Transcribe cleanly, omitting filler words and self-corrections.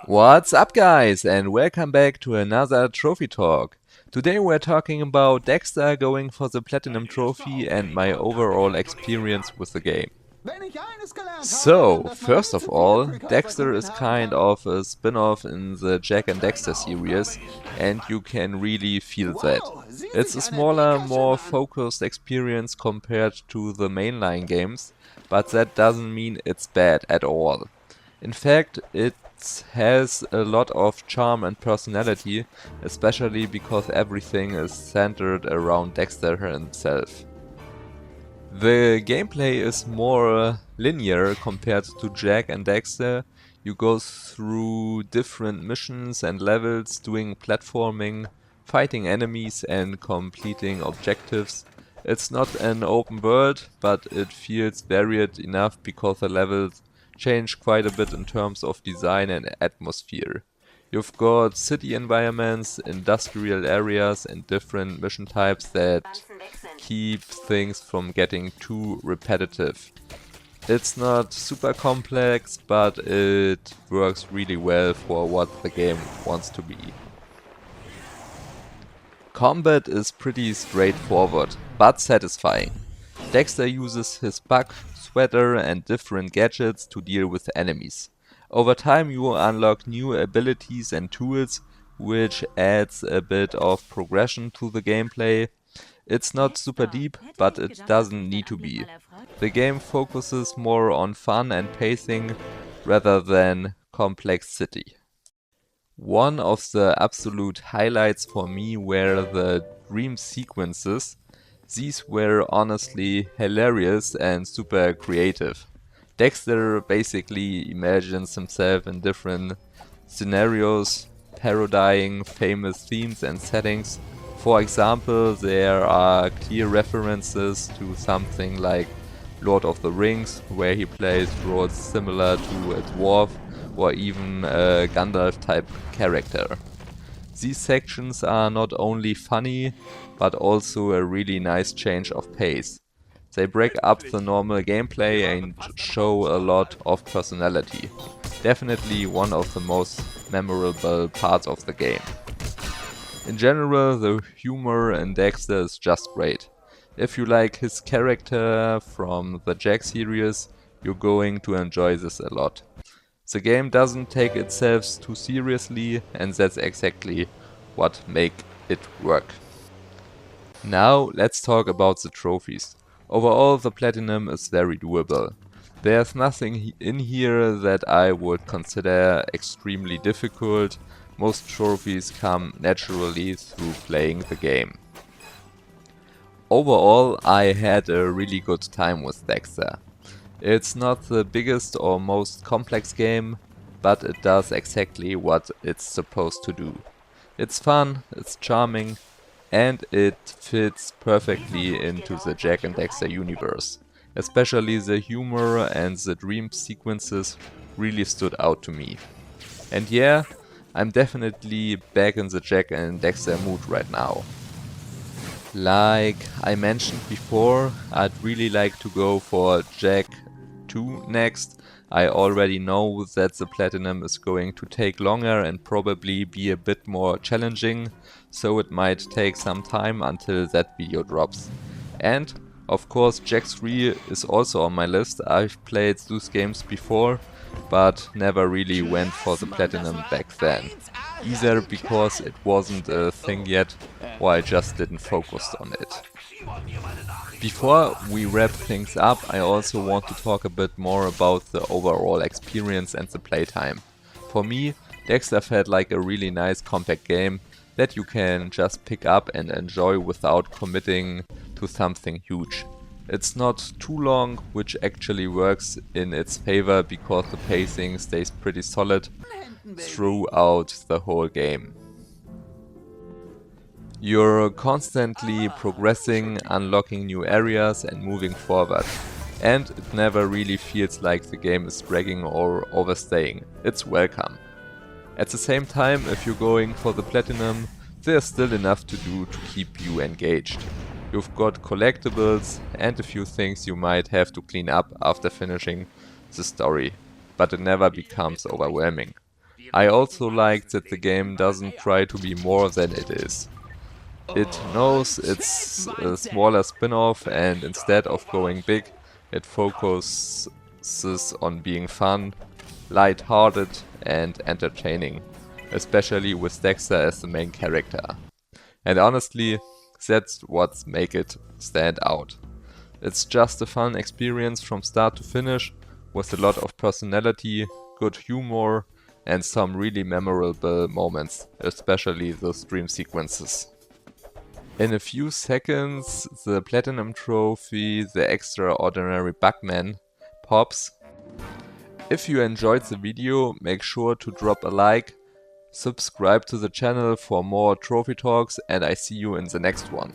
What's up guys, and welcome back to another trophy talk. Today we're talking about Daxter going for the platinum trophy and my overall experience with the game. So, first of all, Daxter is kind of a spin-off in the Jak and Daxter series, and you can really feel that. It's a smaller, more focused experience compared to the mainline games, but that doesn't mean it's bad at all. In fact, it has a lot of charm and personality, especially because everything is centered around Daxter himself. The gameplay is more linear compared to Jak and Daxter. You go through different missions and levels, doing platforming, fighting enemies and completing objectives. It's not an open world, but it feels varied enough because the levels change quite a bit in terms of design and atmosphere. You've got city environments, industrial areas and different mission types that keep things from getting too repetitive. It's not super complex, but it works really well for what the game wants to be. Combat is pretty straightforward, but satisfying. Daxter uses his bug, sweater and different gadgets to deal with enemies. Over time you unlock new abilities and tools, which adds a bit of progression to the gameplay. It's not super deep, but it doesn't need to be. The game focuses more on fun and pacing rather than complexity. One of the absolute highlights for me were the dream sequences. These were honestly hilarious and super creative. Daxter basically imagines himself in different scenarios, parodying famous themes and settings. For example, there are clear references to something like Lord of the Rings, where he plays roles similar to a dwarf or even a Gandalf type character. These sections are not only funny, but also a really nice change of pace. They break up the normal gameplay and show a lot of personality. Definitely one of the most memorable parts of the game. In general, the humor in Daxter is just great. If you like his character from the Jak series, you're going to enjoy this a lot. The game doesn't take itself too seriously, and that's exactly what makes it work. Now let's talk about the trophies. Overall, the platinum is very doable. There's nothing in here that I would consider extremely difficult. Most trophies come naturally through playing the game. Overall, I had a really good time with Daxter. It's not the biggest or most complex game, but it does exactly what it's supposed to do. It's fun, it's charming, and it fits perfectly into the Jak and Daxter universe. Especially the humor and the dream sequences really stood out to me. And yeah, I'm definitely back in the Jak and Daxter mood right now. Like I mentioned before, I'd really like to go for Jak 2 next. I already know that the platinum is going to take longer and probably be a bit more challenging, so it might take some time until that video drops. And of course Jak 3 is also on my list. I've played those games before, but never really went for the platinum back then. Either because it wasn't a thing yet, or I just didn't focus on it. Before we wrap things up, I also want to talk a bit more about the overall experience and the playtime. For me, Daxter felt like a really nice compact game that you can just pick up and enjoy without committing to something huge. It's not too long, which actually works in its favor because the pacing stays pretty solid throughout the whole game. You're constantly progressing, unlocking new areas and moving forward. And it never really feels like the game is dragging or overstaying. It's welcome. At the same time, if you're going for the platinum, there's still enough to do to keep you engaged. You've got collectibles and a few things you might have to clean up after finishing the story. but it never becomes overwhelming. I also like that the game doesn't try to be more than it is. It knows it's a smaller spin-off, and instead of going big, it focuses on being fun, light-hearted and entertaining, especially with Daxter as the main character. And honestly, that's what makes it stand out. It's just a fun experience from start to finish, with a lot of personality, good humor, and some really memorable moments, especially the stream sequences. In a few seconds, the Platinum Trophy, the Extraordinary Bugman, pops. If you enjoyed the video, make sure to drop a like, subscribe to the channel for more trophy talks, and I see you in the next one.